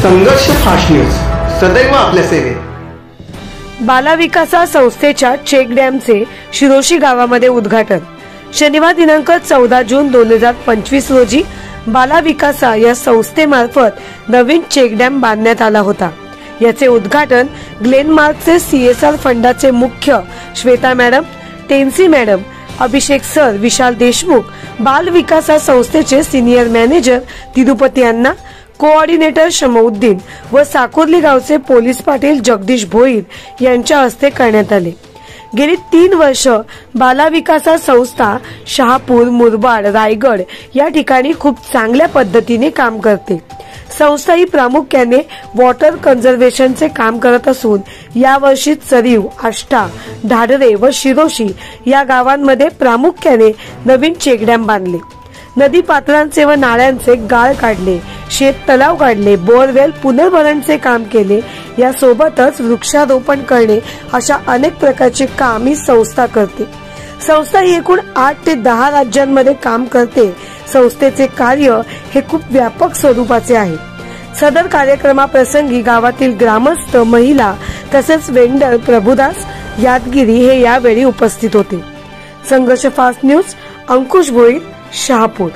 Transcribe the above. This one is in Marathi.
संघर्ष फास्ट न्यूज सदैव आपल्या सेवेत। बालविकासा संस्थेच्या चेक डॅमचे शिरोशी गावामध्ये उद्घाटन शनिवार दिनांक 14 जून 2025 रोजी बालविकासा या संस्थेमार्फत नवीन चेक डॅम बांधण्यात आला होता। याचे उद्घाटन ग्लेनमार्कचे CSR फंडाचे मुख्य श्वेता मॅडम, टेन्सी मॅडम, अभिषेक सर, विशाल देशमुख, बाल विकासा संस्थेचे सिनियर मॅनेजर तिरुपती अण्णा, कोऑर्डिनेटर शमउद्दीन व साकोर्ली गावचे पोलीस पाटील जगदीश भोईर यांच्या हस्ते करण्यात आले। गेली 3 वर्ष बालविकासा संस्था शहापूर, मुरबाड, रायगड या ठिकाणी खूप चांगल्या पद्धतीने काम करते। संस्था ही प्रामुख्याने वॉटर कन्झर्वेशनचे काम करत असून यावर्षी चरीव, आष्टा, ढाडरे व शिरोशी या गावांमध्ये प्रामुख्याने नवीन चेक डॅम बांधले। नदी पात्रांचे व नाळ्यांचे गाळ काढले, शेत तलाव काढले, बोरवेल पुनर्भरणचे काम केले। यासोबतच वृक्षारोपण करणे अशा अनेक प्रकारचे काम ही संस्था करते। संस्था ही एकूण 8 ते 10 राज्यांमध्ये काम करते। संस्थेचे कार्य हे खूप व्यापक स्वरूपाचे आहे। सदर कार्यक्रमाप्रसंगी गावातील ग्रामस्थ, महिला तसेच वेंडर प्रभुदास यादगिरी हे यावेळी उपस्थित होते। संघर्ष फास्ट न्यूज, अंकुश भोईर, शहापूर।